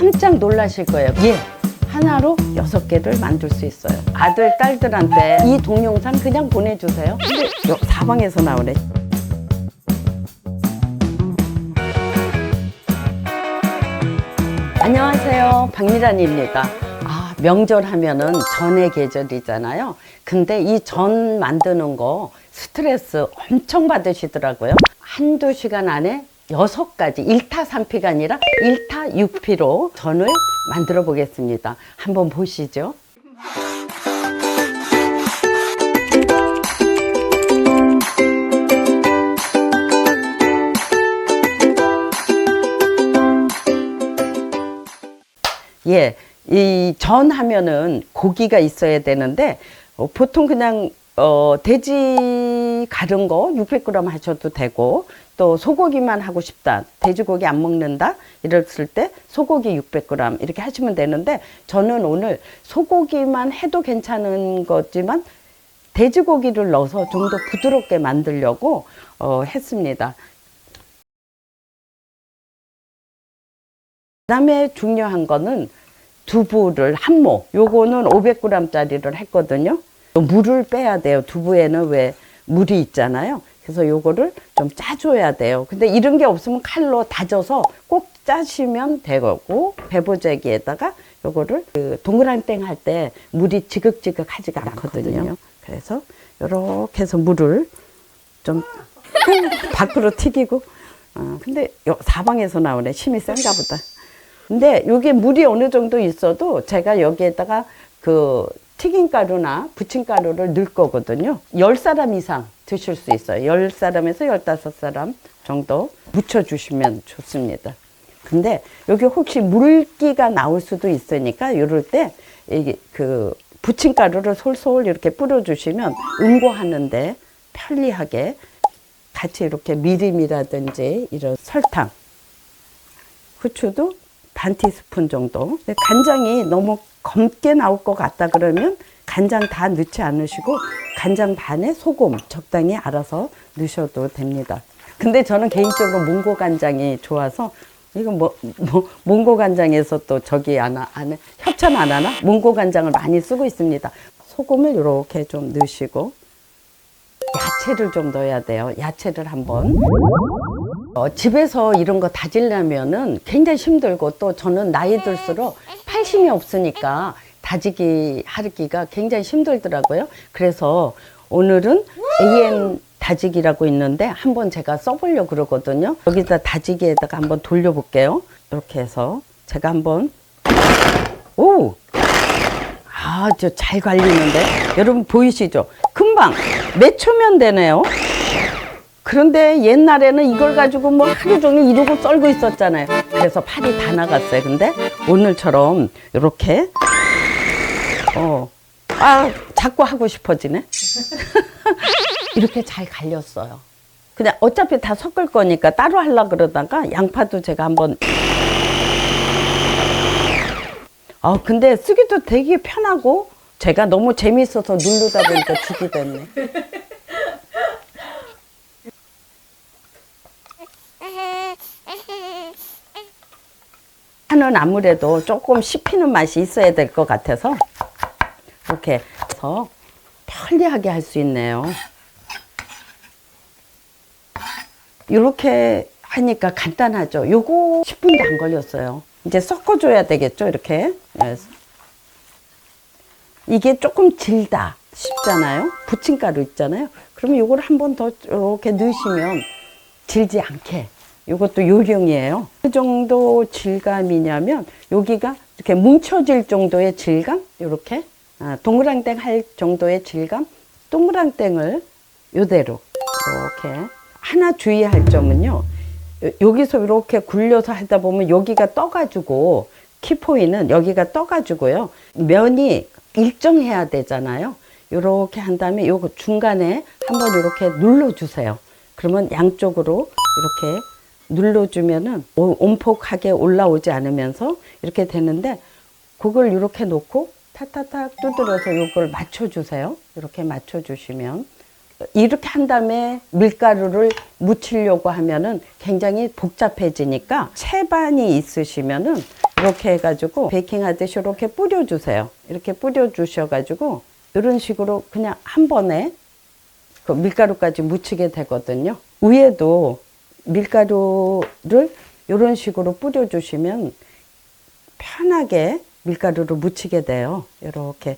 깜짝 놀라실 거예요. 예, 하나로 6개를 만들 수 있어요. 아들, 딸들한테 이 동영상 그냥 보내주세요. 근데 사방에서 나오네. 안녕하세요, 박미란입니다. 명절 하면은 전의 계절이잖아요. 근데 이 전 만드는 거 스트레스 엄청 받으시더라고요. 한두 시간 안에 6가지 1타 3피가 아니라 1타 6피로 전을 만들어 보겠습니다. 한번 보시죠. 예, 이 전 하면은 고기가 있어야 되는데 보통 그냥 돼지 가른 거 600g 하셔도 되고, 또 소고기만 하고 싶다, 돼지고기 안 먹는다 이랬을 때 소고기 600g 이렇게 하시면 되는데, 저는 오늘 소고기만 해도 괜찮은 거지만 돼지고기를 넣어서 좀 더 부드럽게 만들려고 했습니다. 그다음에 중요한 거는 두부를 한 모, 요거는 500g 짜리를 했거든요. 물을 빼야 돼요. 두부에는 왜 물이 있잖아요. 그래서 요거를 좀 짜줘야 돼요. 근데 이런 게 없으면 칼로 다져서 꼭 짜시면 되고, 배보재기에다가 요거를 동그랑땡 할 때 물이 지극지극하지가 않거든요. 그래서 요렇게 해서 물을 좀 밖으로 튀기고, 근데 사방에서 나오네. 힘이 센가 보다. 근데 요게 물이 어느 정도 있어도 제가 여기에다가 그 튀김가루나 부침가루를 넣을 거거든요. 10사람 이상 드실 수 있어요. 10사람에서 15사람 정도 묻혀주시면 좋습니다. 근데 여기 혹시 물기가 나올 수도 있으니까 이럴 때 이게 그 부침가루를 솔솔 이렇게 뿌려주시면 응고하는데 편리하게, 같이 이렇게 미림이라든지 이런 설탕, 후추도 반 티스푼 정도. 간장이 너무 검게 나올 것 같다 그러면 간장 다 넣지 않으시고 간장 반에 소금 적당히 알아서 넣으셔도 됩니다. 근데 저는 개인적으로 몽고 간장이 좋아서, 이거 몽고 간장에서 또 저기 협찬 안 하나? 몽고 간장을 많이 쓰고 있습니다. 소금을 이렇게 좀 넣으시고 야채를 좀 넣어야 돼요. 야채를 한번. 집에서 이런 거 다지려면은 굉장히 힘들고, 또 저는 나이 들수록 팔심이 없으니까 다지기 하기가 굉장히 힘들더라고요. 그래서 오늘은 AM 다지기라고 있는데 한번 제가 써보려고 그러거든요. 여기다 다지기에다가 한번 돌려볼게요. 이렇게 해서 제가 한번, 저 잘 갈리는데 여러분 보이시죠? 금방 몇 초면 되네요. 그런데 옛날에는 이걸 가지고 뭐 하루 종일 이러고 썰고 있었잖아요. 그래서 팔이 다 나갔어요. 근데 오늘처럼 이렇게 자꾸 하고 싶어지네. 이렇게 잘 갈렸어요. 그냥 어차피 다 섞을 거니까 따로 하려고 그러다가 양파도 제가 한번. 근데 쓰기도 되게 편하고, 제가 너무 재밌어서 누르다 보니까 죽이 됐네. 파는 아무래도 조금 씹히는 맛이 있어야 될 것 같아서 이렇게 해서 편리하게 할 수 있네요. 이렇게 하니까 간단하죠. 요거 10분도 안 걸렸어요. 이제 섞어줘야 되겠죠. 이렇게. 이게 조금 질다 싶잖아요. 부침가루 있잖아요. 그러면 요걸 한 번 더 이렇게 넣으시면 질지 않게. 이것도 요령이에요. 그 정도 질감이냐면 여기가 이렇게 뭉쳐질 정도의 질감, 이렇게 동그랑땡 할 정도의 질감, 동그랑땡을 요대로 이렇게. 하나 주의할 점은요, 여기서 이렇게 굴려서 하다 보면 여기가 떠가지고, 키포인은 여기가 떠가지고요, 면이 일정해야 되잖아요. 이렇게 한 다음에 요거 중간에 한번 이렇게 눌러주세요. 그러면 양쪽으로 이렇게 눌러주면은 온폭하게 올라오지 않으면서 이렇게 되는데, 그걸 이렇게 놓고 타타탁 두드려서 이걸 맞춰주세요. 이렇게 맞춰주시면 이렇게 한 다음에 밀가루를 묻히려고 하면은 굉장히 복잡해지니까 채반이 있으시면은 이렇게 해가지고 베이킹 하듯이 이렇게 뿌려주세요. 이렇게 뿌려주셔가지고 이런 식으로 그냥 한 번에 그 밀가루까지 묻히게 되거든요. 위에도 밀가루를 이런 식으로 뿌려주시면 편하게 밀가루를 묻히게 돼요. 이렇게.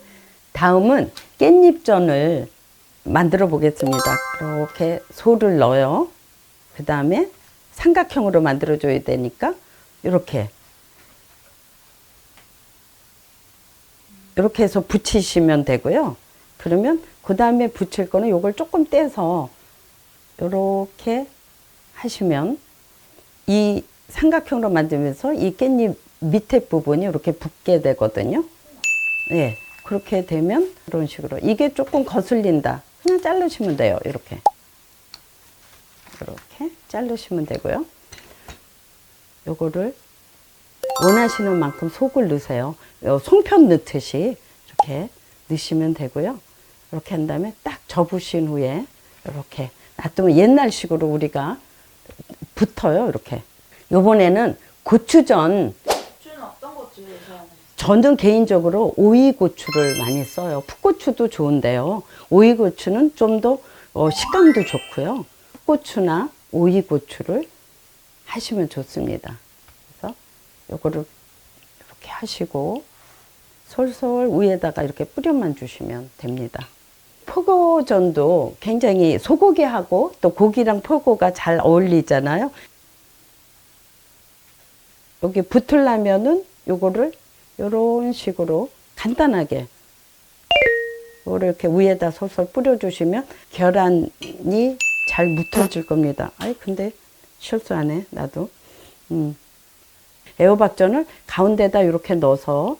다음은 깻잎전을 만들어 보겠습니다. 이렇게 소를 넣어요. 그 다음에 삼각형으로 만들어 줘야 되니까 이렇게 해서 붙이시면 되고요. 그러면 그 다음에 붙일 거는 요걸 조금 떼서 이렇게 하시면 이 삼각형으로 만들면서 이 깻잎 밑에 부분이 이렇게 붙게 되거든요. 네, 그렇게 되면 이런 식으로. 이게 조금 거슬린다. 그냥 자르시면 돼요. 이렇게 자르시면 되고요. 요거를 원하시는 만큼 속을 넣으세요. 송편 넣듯이 이렇게 넣으시면 되고요. 이렇게 한 다음에 딱 접으신 후에 이렇게 놔두면 옛날식으로 우리가 붙어요. 이렇게. 요번에는 고추전. 고추는 어떤 고추를 사용하세요? 저는 개인적으로 오이고추를 많이 써요. 풋고추도 좋은데요. 오이고추는 좀 더 식감도 좋고요. 풋고추나 오이고추를 하시면 좋습니다. 그래서 요거를 이렇게 하시고 솔솔 위에다가 이렇게 뿌려만 주시면 됩니다. 포고전도 굉장히 소고기하고 또 고기랑 포고가 잘 어울리잖아요. 여기 붙으려면은 요거를 요런 식으로 간단하게 이렇게 위에다 솔솔 뿌려주시면 계란이 잘 묻혀질 겁니다. 아이 근데 실수하네 나도. 애호박전을 가운데다 이렇게 넣어서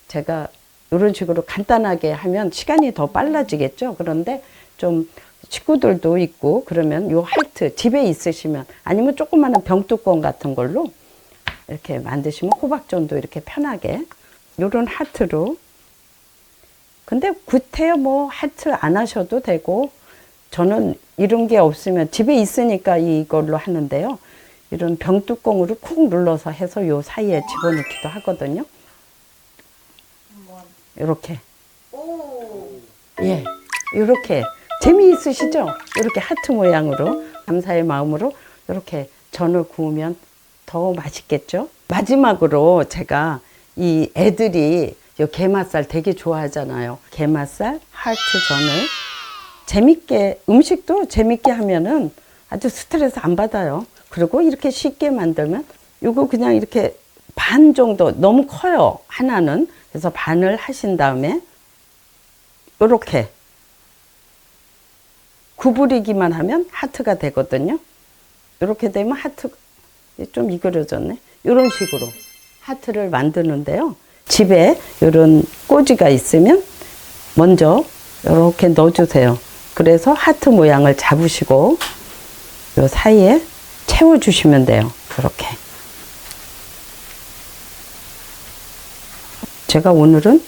제가 이런 식으로 간단하게 하면 시간이 더 빨라지겠죠. 그런데 좀 식구들도 있고 그러면 요 할트 집에 있으시면 아니면 조그마한 병뚜껑 같은 걸로 이렇게 만드시면 호박전도 이렇게 편하게 요런 하트로. 근데 굿해요. 뭐 하트 안 하셔도 되고 저는 이런 게 없으면 집에 있으니까 이걸로 하는데요. 이런 병뚜껑으로 쿡 눌러서 해서 요 사이에 집어넣기도 하거든요. 이렇게. 오. 예, 이렇게 재미있으시죠? 이렇게 하트 모양으로 감사의 마음으로 이렇게 전을 구우면 더 맛있겠죠? 마지막으로 제가 이 애들이 요 게맛살 되게 좋아하잖아요. 게맛살 하트 전을 재밌게 음식도 재밌게 하면은 아주 스트레스 안 받아요. 그리고 이렇게 쉽게 만들면 요거 그냥 이렇게 반 정도 너무 커요. 하나는. 그래서 반을 하신 다음에 요렇게 구부리기만 하면 하트가 되거든요. 이렇게 되면 하트 좀 이그러졌네. 이런 식으로 하트를 만드는데요. 집에 이런 꼬지가 있으면 먼저 이렇게 넣어주세요. 그래서 하트 모양을 잡으시고 요 사이에 채워주시면 돼요. 그렇게. 제가 오늘은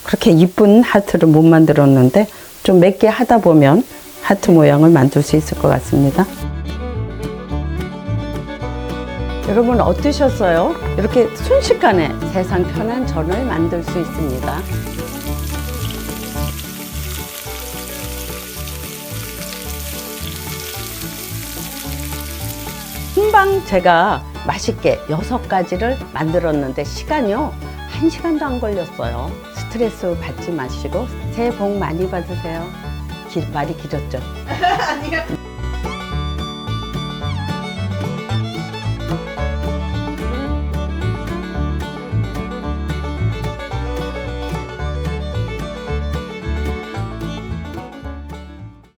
그렇게 이쁜 하트를 못 만들었는데 좀 몇 개 하다 보면 하트 모양을 만들 수 있을 것 같습니다. 여러분 어떠셨어요? 이렇게 순식간에 세상 편한 전을 만들 수 있습니다. 금방 제가 맛있게 6가지를 만들었는데 시간이요 1시간도 안 걸렸어요. 스트레스 받지 마시고 새해 복 많이 받으세요. 말이 길었죠? 아니요.